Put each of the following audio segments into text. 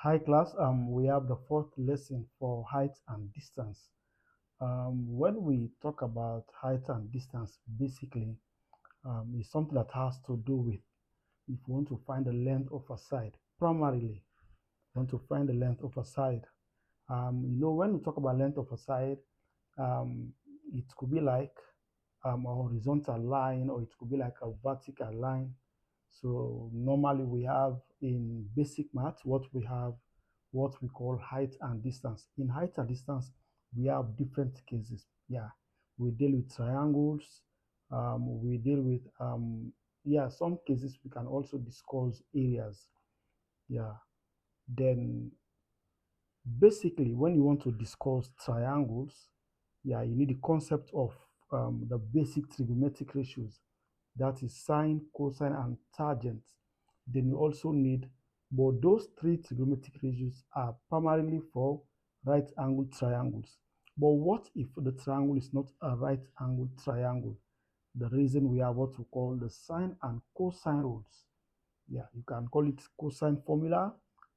Hi class, we have the fourth lesson for height and distance. When we talk about height and distance, basically, it's something that has to do with if you want to find the length of a side. Primarily, you want to find the length of a side. When we talk about length of a side, um, it could be like a horizontal line or it could be like a vertical line. So normally we have in basic math what we have what we call height and distance. In height and distance, we have different cases. Yeah, we deal with triangles. We deal with some cases we can also discuss areas. Yeah, then basically, when you want to discuss triangles, yeah, you need the concept of the basic trigonometric ratios. That is sine, cosine, and tangent. Then you also need, but those three trigonometric ratios are primarily for right angle triangles. But what if the triangle is not a right angle triangle? The reason we have what we call the sine and cosine rules. Yeah, you can call it cosine formula,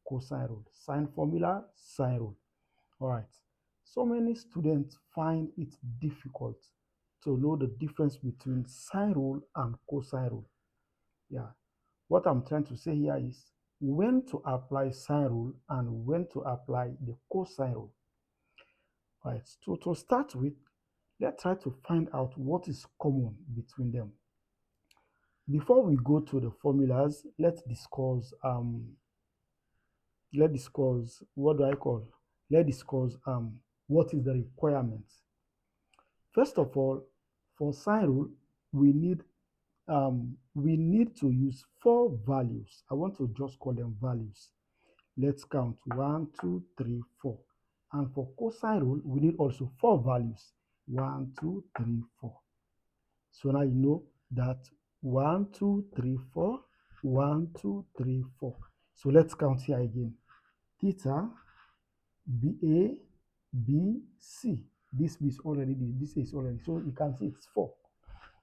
cosine rule, sine formula, sine rule. All right. So many students find it difficult to know the difference between sine rule and cosine rule. Yeah. What I'm trying to say here is when to apply sine rule and when to apply the cosine rule. All right. So to start with, let's try to find out what is common between them. Before we go to the formulas, let's discuss what do I call? Let's discuss what is the requirement. First of all, for sine rule, we need to use four values. I want to just call them values. Let's count 1, 2, 3, 4. And for cosine rule, we need also four values. 1, 2, 3, 4. So now you know that 1, 2, 3, 4, 1, 2, 3, 4. So let's count here again. Theta, BA, BC. This B is already this is already. So you can see it's 4.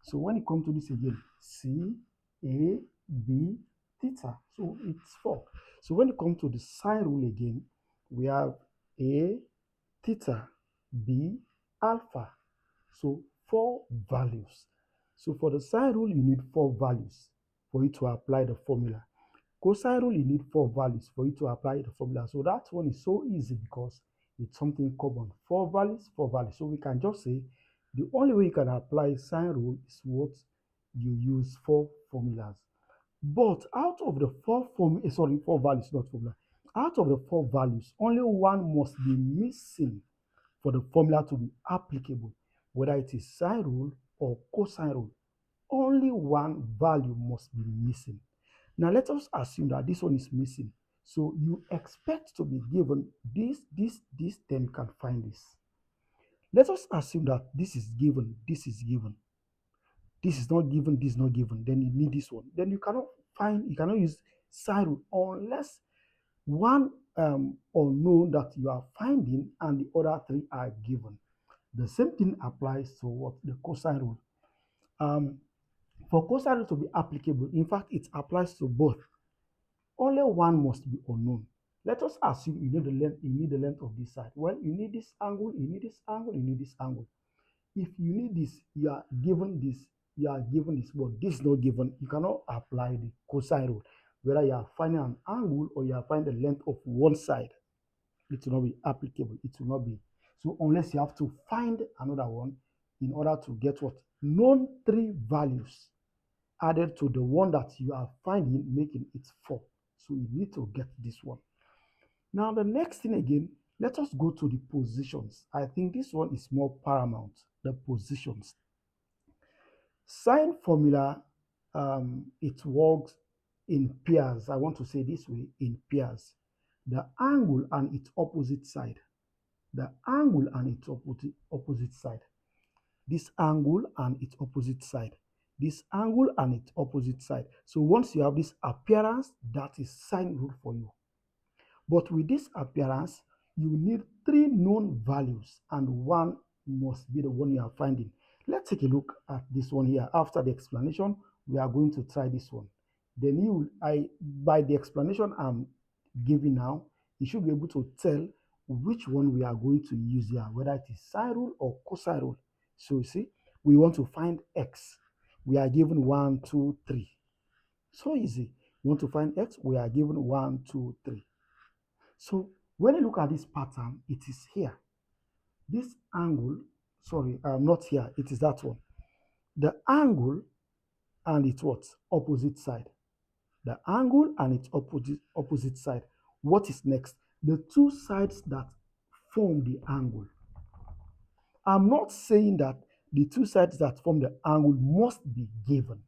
So when you come to this again, C, A, B, theta. So it's 4. So when you come to the sine rule again, we have A, theta, B, alpha. So 4 values. So for the sine rule, you need 4 values for you to apply the formula. Cosine rule, you need 4 values for you to apply the formula. So that one is so easy because it's something common. 4 values, 4 values. So we can just say the only way you can apply sine rule is what you use 4 formulas. But out of the 4 values, not formula. Out of the 4 values, only one must be missing for the formula to be applicable, whether it is sine rule or cosine rule. Only one value must be missing. Now let us assume that this one is missing. So you expect to be given this, then you can find this. Let us assume that this is given, this is given, this is not given, this is not given. Then you need this one. Then you cannot use sine rule unless one unknown that you are finding and the other three are given. The same thing applies to what the cosine rule. Um, for cosine rule to be applicable, in fact, it applies to both. Only one must be unknown. Let us assume you need the length of this side. Well, you need this angle, you need this angle, you need this angle. If you need this, you are given this, but this is not given, you cannot apply the cosine rule. Whether you are finding an angle or you are finding the length of one side, it will not be applicable. It will not be. So unless you have to find another one in order to get what? Known 3 values added to the one that you are finding, making it 4. So you need to get this one. Now the next thing again, let us go to the positions. I think this one is more paramount, the positions. Sine formula, it works in pairs. I want to say this way, in pairs. The angle and its opposite side. The angle and its opposite side. This angle and its opposite side. This angle and its opposite side. So once you have this appearance, that is sine rule for you. But with this appearance, you need 3 known values and one must be the one you are finding. Let's take a look at this one here. After the explanation, we are going to try this one. Then by the explanation I'm giving now, you should be able to tell which one we are going to use here, whether it is sine rule or cosine rule. So you see, we want to find x. We are given 1, 2, 3. So easy. We want to find x, we are given 1, 2, 3. So when you look at this pattern, it is here. This angle, sorry, not here, it is that one. The angle and its what? Opposite side. The angle and its opposite side. What is next? The two sides that form the angle. I'm not saying that the two sides that form the angle must be given,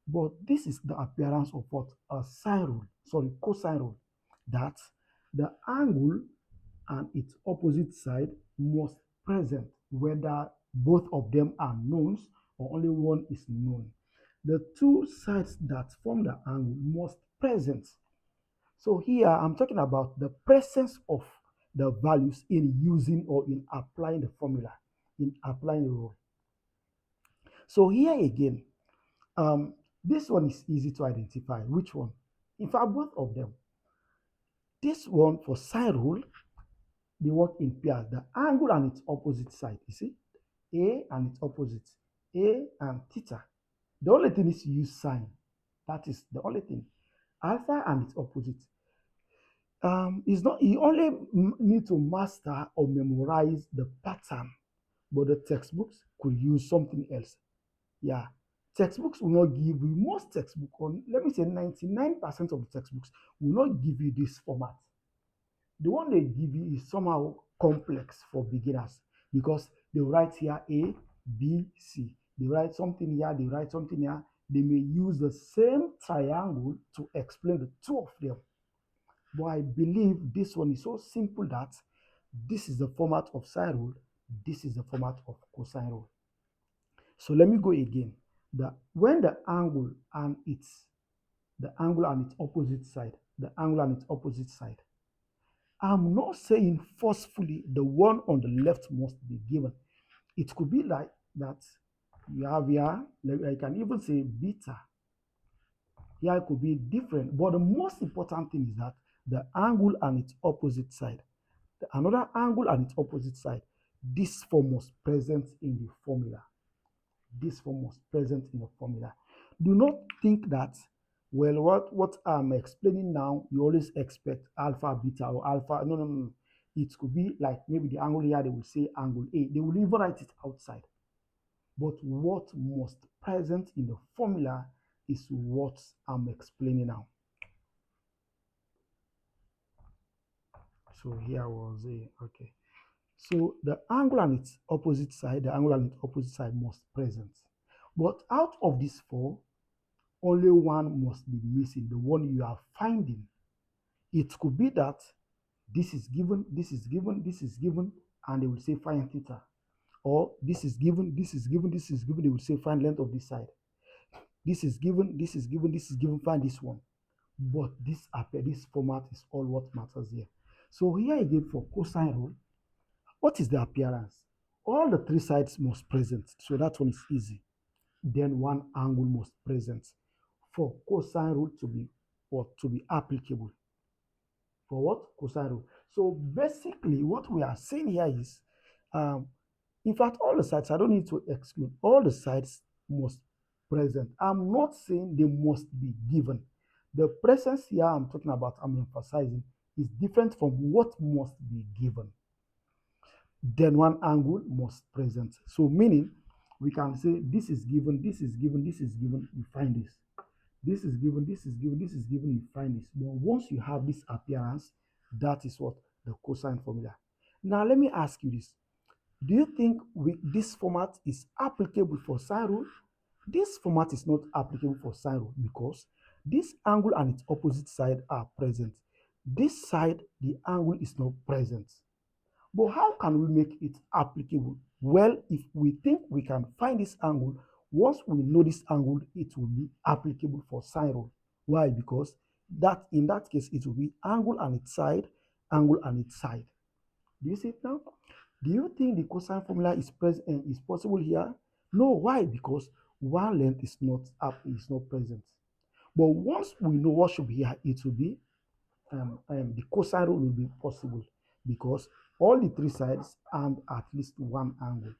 but this is the appearance of what? A sine rule, sorry, cosine rule. That the angle and its opposite side must present, whether both of them are knowns or only one is known. The two sides that form the angle must present. So here I'm talking about the presence of the values in using or in applying the formula, in applying the rule. So here again, this one is easy to identify. Which one? In fact, both of them. This one for sine rule, they work in pairs. The angle and its opposite side, you see, A and its opposite, A and theta. The only thing is to use sine. That is the only thing. Alpha and its opposite. It's not, you only need to master or memorize the pattern, but the textbooks could use something else. Yeah, textbooks will not give you, most textbook, on let me say 99% of the textbooks will not give you this format. The one they give you is somehow complex for beginners because they write here A, B, C. They write something here, they write something here. They may use the same triangle to explain the two of them. But I believe this one is so simple that this is the format of sine rule, this is the format of cosine rule. So let me go again. When the angle and its opposite side, the angle and its opposite side. I'm not saying forcefully the one on the left must be given. It could be like that. You have here, I can even say beta. Here it could be different, but the most important thing is that the angle and its opposite side. Another angle and its opposite side. This form was present in the formula. This form was present in the formula. Do not think that, well, what I'm explaining now, you always expect alpha, beta, or alpha. No, no, no, no. It could be like maybe the angle here, they will say angle A. They will even write it outside. But what must present in the formula is what I'm explaining now. So here was A, okay. So the angle and its opposite side, the angle and its opposite side must present. But out of these four, only one must be missing, the one you are finding. It could be that this is given, this is given, this is given, and they will say find theta. Or this is given, this is given, this is given, they will say find length of this side. This is given, this is given, this is given, find this one. But this format is all what matters here. So here again for cosine rule, what is the appearance? All the three sides must present, so that one is easy. Then one angle must present for cosine rule to be or to be applicable. For what? Cosine rule. So basically, what we are saying here is, um, in fact, all the sides, I don't need to exclude, all the sides must present. I'm not saying they must be given. The presence here I'm talking about, I'm emphasizing, is different from what must be given. Then one angle must present. So meaning, we can say this is given, this is given, this is given, you find this. This is given, this is given, this is given, you find this. But once you have this appearance, that is what? The cosine formula. Now let me ask you this. Do you think this format is applicable for sine rule? This format is not applicable for sine rule because this angle and its opposite side are present. This side, the angle is not present. But how can we make it applicable? Well, if we think we can find this angle, once we know this angle, it will be applicable for sine rule. Why? Because that in that case, it will be angle and its side, angle and its side. Do you see it now? Do you think the cosine formula is present and is possible here? No. Why? Because one length is not present. But once we know what should be here, it will be the cosine rule will be possible because all the three sides and at least one angle.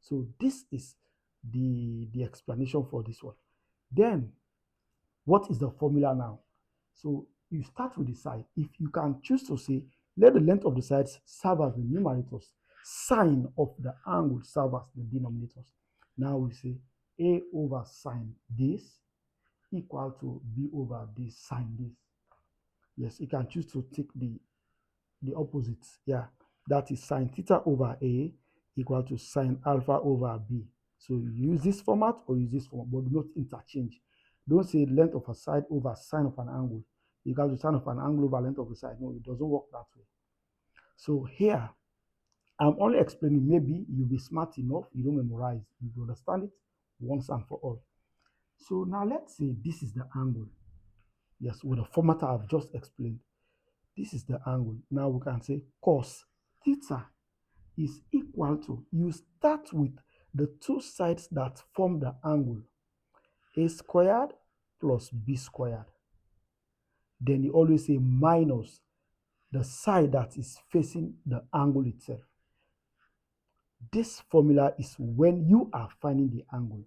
So this is the explanation for this one. Then what is the formula now? So you start with the side. If you can choose to say, let the length of the sides serve as the numerators, sine of the angle serve as the denominators. Now we say A over sine this equal to B over this sine this. Yes, you can choose to take the opposites. Yeah, that is sine theta over A equal to sine alpha over B. So you use this format or use this format, but do not interchange. Don't say length of a side over sine of an angle equal to sine of an angle over length of the side. No, it doesn't work that way. So here, I'm only explaining, maybe you'll be smart enough, you don't memorize, you understand it once and for all. So now let's say this is the angle. Yes, with the format I've just explained. This is the angle. Now we can say cos theta is equal to, you start with the two sides that form the angle, a squared plus b squared. Then you always say minus the side that is facing the angle itself. This formula is when you are finding the angle.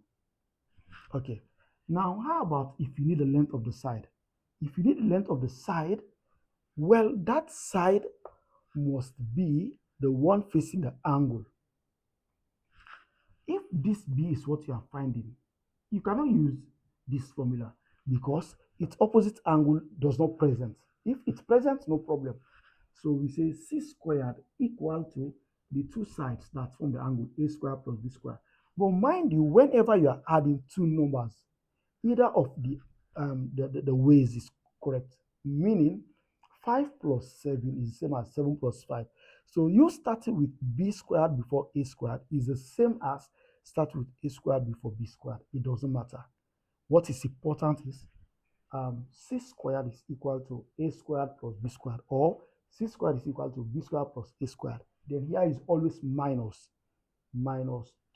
Okay, now how about if you need the length of the side? If you need the length of the side, well, that side must be the one facing the angle. If this B is what you are finding, you cannot use this formula because its opposite angle does not present. If it's present, no problem. So we say C squared equal to the two sides that form the angle, A squared plus B squared. But mind you, whenever you are adding two numbers, either of the ways is correct, meaning 5 plus 7 is the same as 7 plus 5. So you starting with B squared before A squared is the same as start with A squared before B squared. It doesn't matter. What is important is C squared is equal to A squared plus B squared, or C squared is equal to B squared plus A squared. Then here is always minus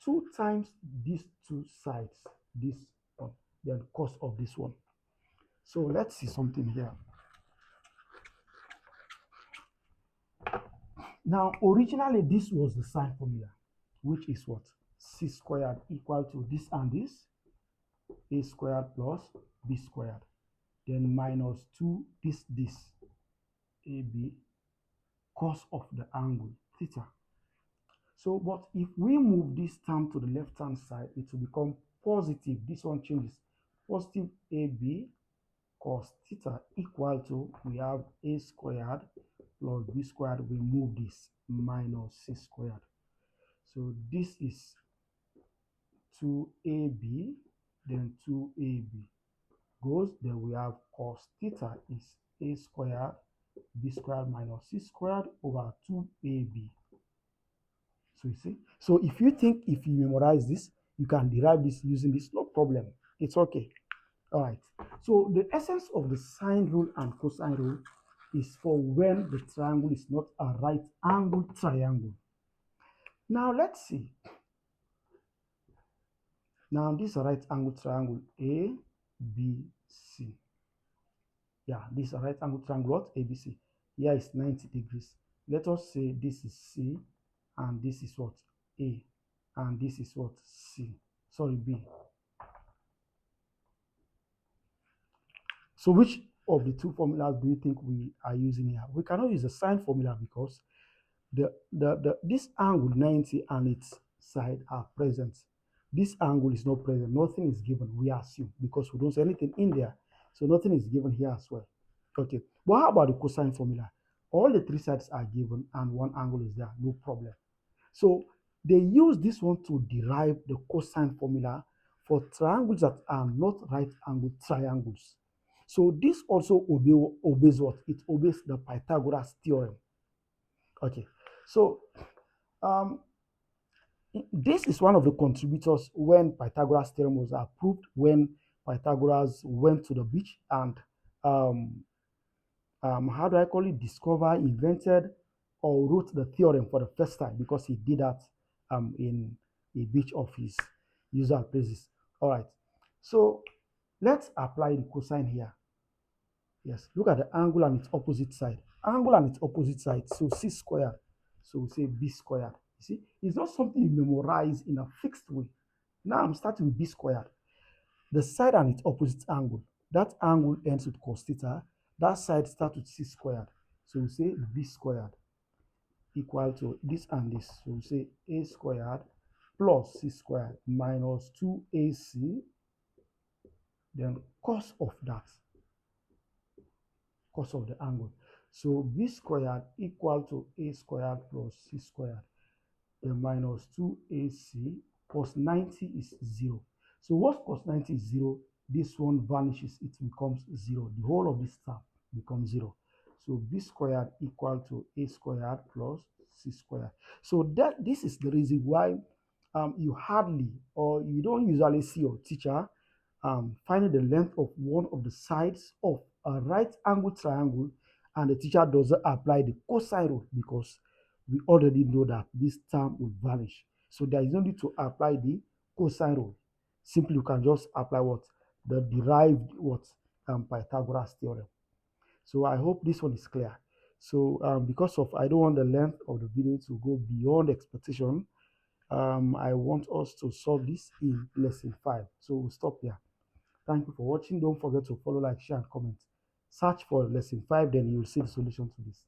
2 times these two sides, this one, then cos of this one. So let's see something here. Now, originally, this was the sine formula, which is what? C squared equal to this and this, A squared plus B squared. Then minus 2, this, AB, cos of the angle, theta. So, but if we move this term to the left-hand side, it will become positive. This one changes. Positive AB cos theta equal to, we have A squared plus B squared. We move this minus C squared. So this is 2AB, then 2AB goes, then we have cos theta is A squared B squared minus C squared over 2AB. So you see, so if you think if you memorize this, you can derive this using this, no problem. It's okay. All right. So the essence of the sine rule and cosine rule is for when the triangle is not a right angle triangle. Now let's see. Now this is a right angle triangle A, B, C. Yeah, this is a right angle triangle, what? ABC. Here is 90 degrees. Let us say this is C and this is what? A. And this is what? C. Sorry, B. So which of the two formulas do you think we are using here? We cannot use the sine formula because this angle 90 and its side are present. This angle is not present. Nothing is given, we assume, because we don't see anything in there. So nothing is given here as well. Okay. But how about the cosine formula? All the three sides are given and one angle is there. No problem. So they use this one to derive the cosine formula for triangles that are not right angle triangles. So this also obeys what? It obeys the Pythagoras theorem. Okay, so um, this is one of the contributors when Pythagoras theorem was approved, when Pythagoras went to the beach and how do I call it, discover, invented, or wrote the theorem for the first time, because he did that in a beach of his usual places. All right, so let's apply the cosine here. Yes, look at the angle and its opposite side. Angle and its opposite side, so c squared. So we say b squared. You see, it's not something you memorize in a fixed way. Now I'm starting with b squared. The side and its opposite angle. That angle ends with cos theta. That side starts with c squared. So we say b squared equal to this and this. So we say a squared plus c squared minus 2ac, then cos of the angle. So b squared equal to a squared plus c squared, then minus 2ac cos 90 is 0. So what cos 90 is 0, this one vanishes, it becomes 0. The whole of this term becomes 0. So b squared equal to a squared plus c squared. So this is the reason why you hardly or you don't usually see your teacher finding the length of one of the sides of a right angle triangle, and the teacher doesn't apply the cosine rule because we already know that this term will vanish. So there is no need to apply the cosine rule. Simply you can just apply what? The derived what? Pythagoras theorem. So I hope this one is clear. So because of I don't want the length of the video to go beyond expectation, I want us to solve this in lesson 5. So we'll stop here. Thank you for watching. Don't forget to follow, like, share, and comment. Search for lesson 5, then you will see the solution to this.